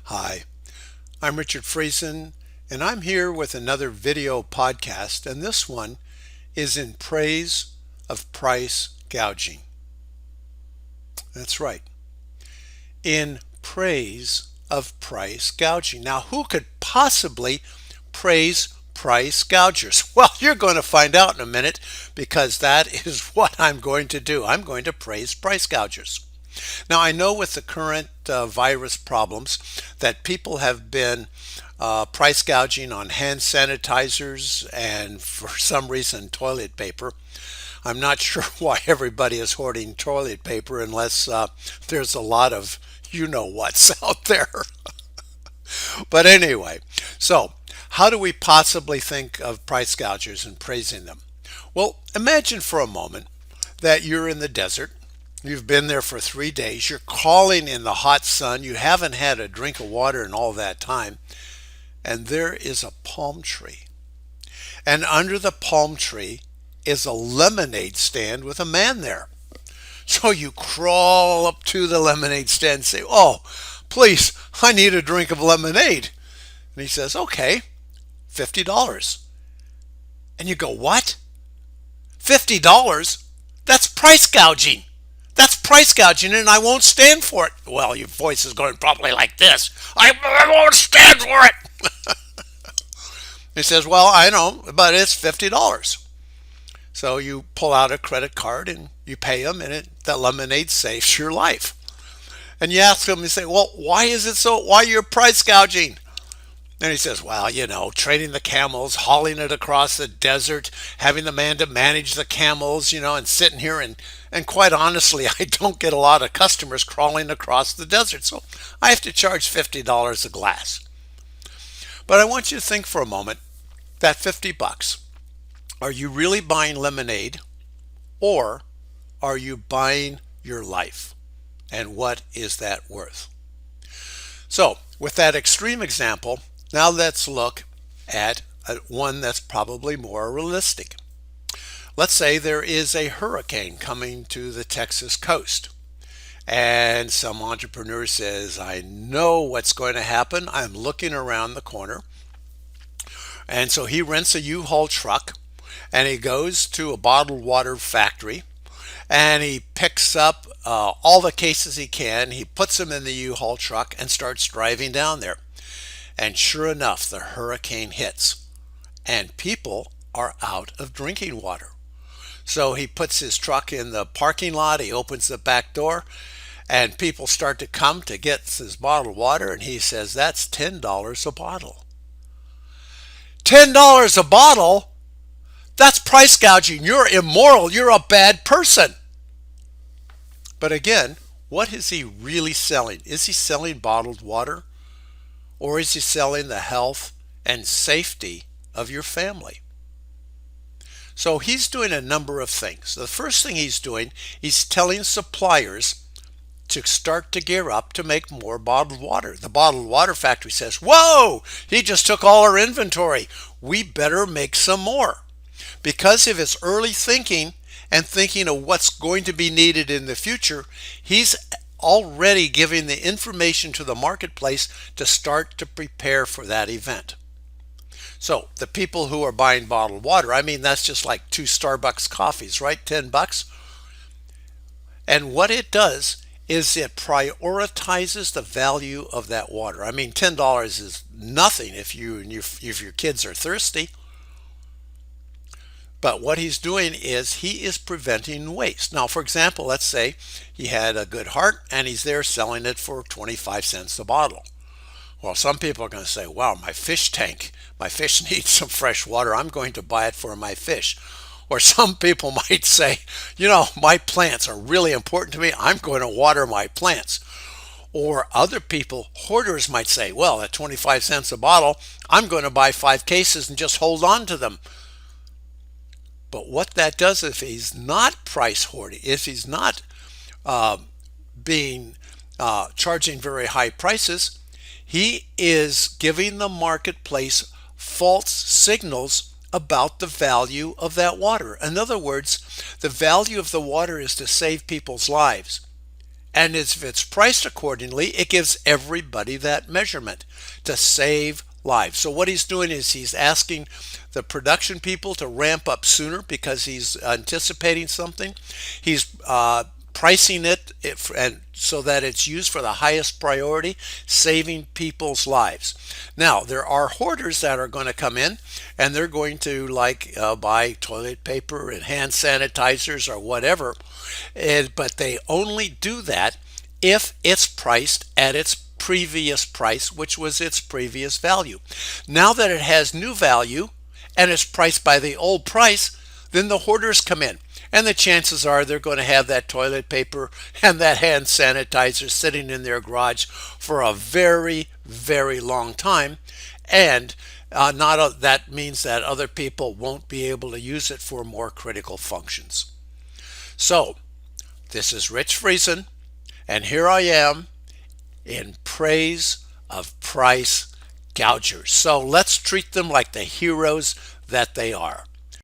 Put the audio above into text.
Hi, I'm Richard Friesen, and I'm here with another video podcast, and this one is in praise of price gouging. That's right, in praise of price gouging. Now, who could possibly praise price gougers? Well, you're going to find out in a minute because that is what I'm going to do. I'm going to praise price gougers. Now, I know with the current virus problems that people have been price gouging on hand sanitizers and for some reason toilet paper. I'm not sure why everybody is hoarding toilet paper unless there's a lot of you know what's out there. But anyway, so how do we possibly think of price gougers and praising them? Well, imagine for a moment that you're in the desert. You've been there for 3 days. You're calling in the hot sun. You haven't had a drink of water in all that time. And there is a palm tree. And under the palm tree is a lemonade stand with a man there. So you crawl up to the lemonade stand and say, "Oh, please, I need a drink of lemonade." And he says, "Okay, $50." And you go, "What? $50? That's price gouging. That's price gouging and I won't stand for it." Well, your voice is going probably like this. I won't stand for it. He says, "Well, I know, but it's $50." So you pull out a credit card and you pay him, and that lemonade saves your life. And you ask him, you say, "Well, why is it so? Why you're price gouging?" And he says, "Well, training the camels, hauling it across the desert, having the man to manage the camels, and sitting here and quite honestly, I don't get a lot of customers crawling across the desert, so I have to charge $50 a glass." But I want you to think for a moment that $50, are you really buying lemonade or are you buying your life? And what is that worth? So, with that extreme example, now let's look at one that's probably more realistic. Let's say there is a hurricane coming to the Texas coast. And some entrepreneur says, "I know what's going to happen. I'm looking around the corner." And so he rents a U-Haul truck and he goes to a bottled water factory and he picks up all the cases he can. He puts them in the U-Haul truck and starts driving down there. And sure enough, the hurricane hits and people are out of drinking water. So he puts his truck in the parking lot. He opens the back door and people start to come to get his bottled water. And he says, "That's $10 a bottle." $10 a bottle? That's price gouging. You're immoral. You're a bad person. But again, what is he really selling? Is he selling bottled water? Or is he selling the health and safety of your family? So he's doing a number of things. The first thing he's doing, he's telling suppliers to start to gear up to make more bottled water. The bottled water factory says, "Whoa, he just took all our inventory. We better make some more." Because of his early thinking and thinking of what's going to be needed in the future, he's already giving the information to the marketplace to start to prepare for that event. So the people who are buying bottled water, I mean, that's just like 2 Starbucks coffees, right? $10. And what it does is it prioritizes the value of that water. I mean, $10 is nothing if your kids are thirsty. But what he's doing is he is preventing waste. Now, for example, let's say he had a good heart and he's there selling it for 25 cents a bottle. Well, some people are going to say, "Wow, my fish tank, my fish needs some fresh water. I'm going to buy it for my fish." Or some people might say, "My plants are really important to me. I'm going to water my plants." Or other people, hoarders, might say, "Well, at 25 cents a bottle, I'm going to buy 5 cases and just hold on to them." But what that does, if he's not price hoarding, if he's not being charging very high prices, he is giving the marketplace false signals about the value of that water. In other words, the value of the water is to save people's lives. And if it's priced accordingly, it gives everybody that measurement to save lives. So what he's doing is he's asking the production people to ramp up sooner because he's anticipating something. He's pricing it and so that it's used for the highest priority, saving people's lives. Now, there are hoarders that are going to come in and they're going to buy toilet paper and hand sanitizers or whatever, but they only do that if it's priced at its previous price, which was its previous value. Now that it has new value and it's priced by the old price, then the hoarders come in. And the chances are they're going to have that toilet paper and that hand sanitizer sitting in their garage for a very, very long time. And that means that other people won't be able to use it for more critical functions. So, this is Rich Friesen, and here I am in praise of price gougers. So let's treat them like the heroes that they are.